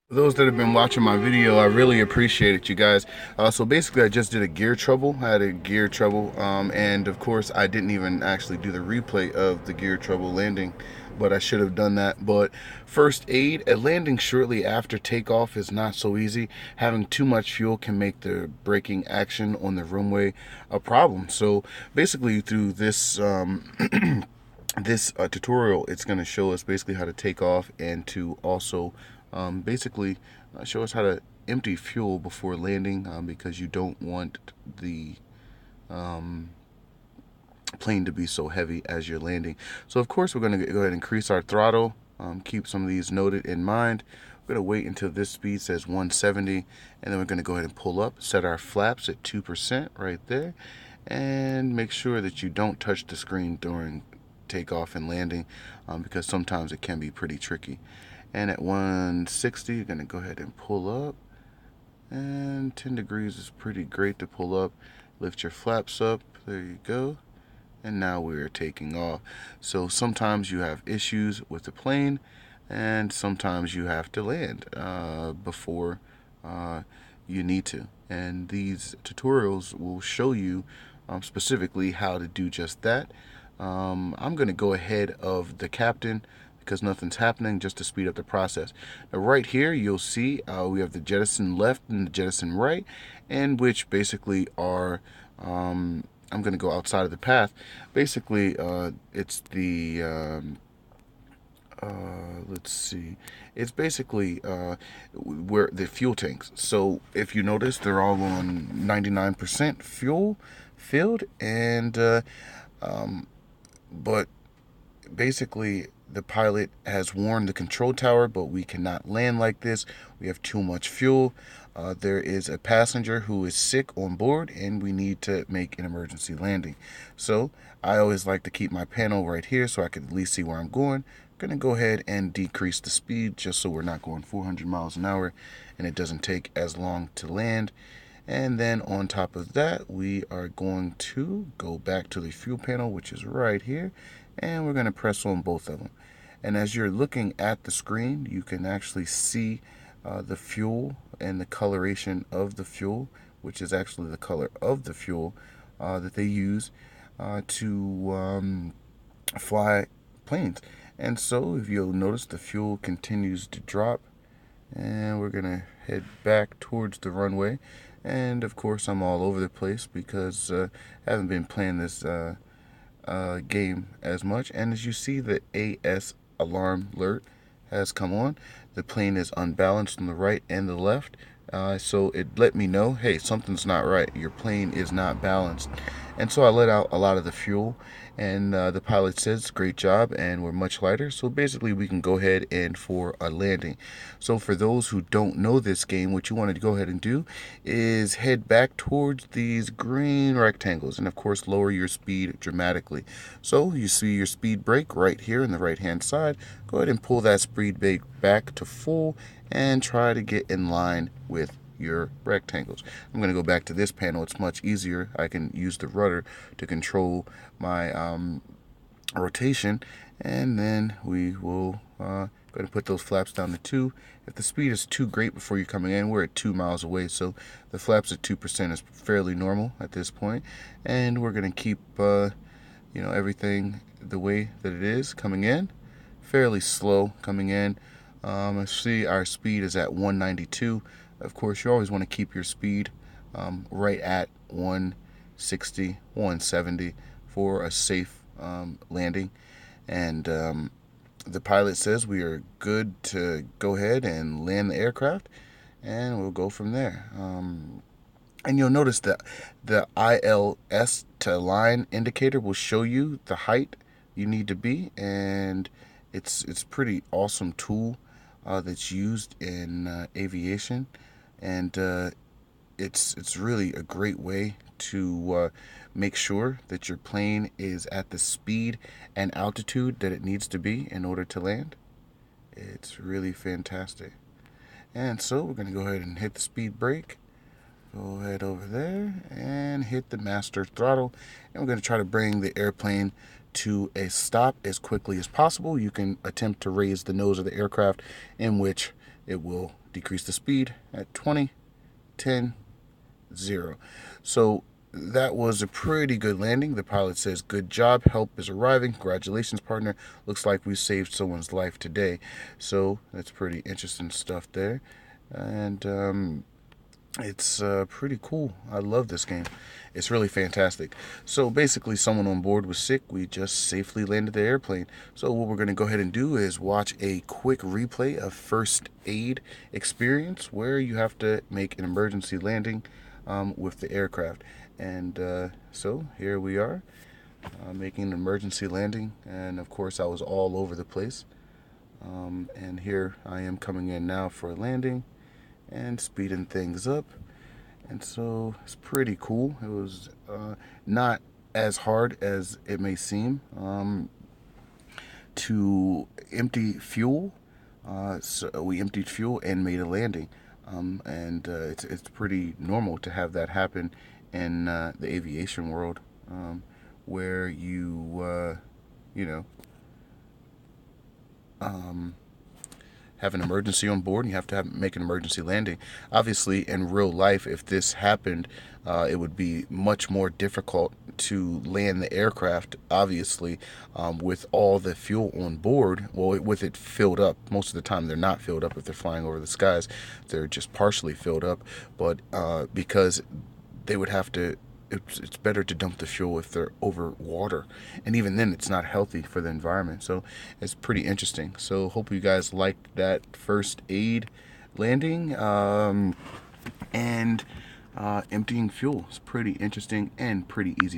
For those that have been watching my video, I really appreciate it, you guys. So basically, I just did a gear trouble. I had a gear trouble, and of course, I didn't even actually do the replay of the gear trouble landing, but I should have done that. But first aid, a landing shortly after takeoff is not so easy. Having too much fuel can make the braking action on the runway a problem. So basically, through this this tutorial, it's going to show us basically how to take off and to also basically show us how to empty fuel before landing, because you don't want the um, plane to be so heavy as you're landing. So of course we're going to go ahead and increase our throttle. Keep some of these noted in mind. We're going to wait until this speed says 170, and then we're going to go ahead and pull up, set our flaps at 2% right there, and make sure that you don't touch the screen during takeoff and landing, because sometimes it can be pretty tricky. And at 160, you're going to go ahead and pull up, and 10 degrees is pretty great to pull up. Lift your flaps up, there you go, and now we're taking off. So sometimes you have issues with the plane, and sometimes you have to land before you need to. And these tutorials will show you specifically how to do just that. I'm going to go ahead of the captain because nothing's happening, just to speed up the process. Now right here you'll see we have the jettison left and the jettison right, and which basically are I'm going to go outside of the path. Basically, it's the let's see. It's basically where the fuel tanks. So if you notice, they're all on 99% fuel filled, and but basically the pilot has warned the control tower, but we cannot land like this. We have too much fuel. There is a passenger who is sick on board, and we need to make an emergency landing. So I always like to keep my panel right here so I can at least see where I'm going. I'm going to go ahead and decrease the speed just so we're not going 400 miles an hour and it doesn't take as long to land. And then on top of that, we are going to go back to the fuel panel, which is right here, and we're going to press on both of them. And as you're looking at the screen, you can actually see the fuel and the coloration of the fuel, which is actually the color of the fuel that they use to fly planes. And so if you'll notice, the fuel continues to drop, and we're gonna head back towards the runway. And of course I'm all over the place because I haven't been playing this game as much. And as you see, the AS alarm alert has come on. The plane is unbalanced on the right and the left. So it let me know, hey, something's not right. Your plane is not balanced. And so I let out a lot of the fuel, and the pilot says, great job, and we're much lighter. So basically, we can go ahead and for a landing. So for those who don't know this game, what you want to go ahead and do is head back towards these green rectangles, and of course, lower your speed dramatically. So you see your speed brake right here on the right hand side. Go ahead and pull that speed brake back to full and try to get in line with your rectangles. I'm going to go back to this panel. It's much easier. I can use the rudder to control my rotation, and then we will go ahead and put those flaps down to 2. If the speed is too great before you're coming in, we're at 2 miles away, so the flaps at 2% is fairly normal at this point. And we're going to keep everything the way that it is coming in, fairly slow coming in. I see our speed is at 192. Of course, you always want to keep your speed right at 160, 170 for a safe landing. And the pilot says we are good to go ahead and land the aircraft, and we'll go from there. And you'll notice that the ILS to line indicator will show you the height you need to be, and it's pretty awesome tool that's used in aviation, and it's really a great way to make sure that your plane is at the speed and altitude that it needs to be in order to land. It's really fantastic. And so we're going to go ahead and hit the speed brake. Go ahead over there and hit the master throttle. And we're going to try to bring the airplane to a stop as quickly as possible. You can attempt to raise the nose of the aircraft, in which it will decrease the speed at 20, 10, 0. So that was a pretty good landing. The pilot says, "Good job. Help is arriving. Congratulations, partner. Looks like we saved someone's life today." So that's pretty interesting stuff there. And it's pretty cool. I love this game. It's really fantastic. So basically, someone on board was sick. We just safely landed the airplane. So what we're going to go ahead and do is watch a quick replay of first aid experience where you have to make an emergency landing with the aircraft. And so here we are making an emergency landing. And of course, I was all over the place. And here I am coming in now for a landing and speeding things up. And so it's pretty cool. It was not as hard as it may seem to empty fuel. So we emptied fuel and made a landing. And it's pretty normal to have that happen in the aviation world, where you know, have an emergency on board and you have to make an emergency landing. Obviously, in real life, if this happened, it would be much more difficult to land the aircraft, obviously, with all the fuel on board. Well, with it filled up. Most of the time, they're not filled up if they're flying over the skies. They're just partially filled up. But because they would have to, it's better to dump the fuel if they're over water, and even then it's not healthy for the environment. So it's pretty interesting. So hope you guys liked that first aid landing, and emptying fuel. It's pretty interesting and pretty easy.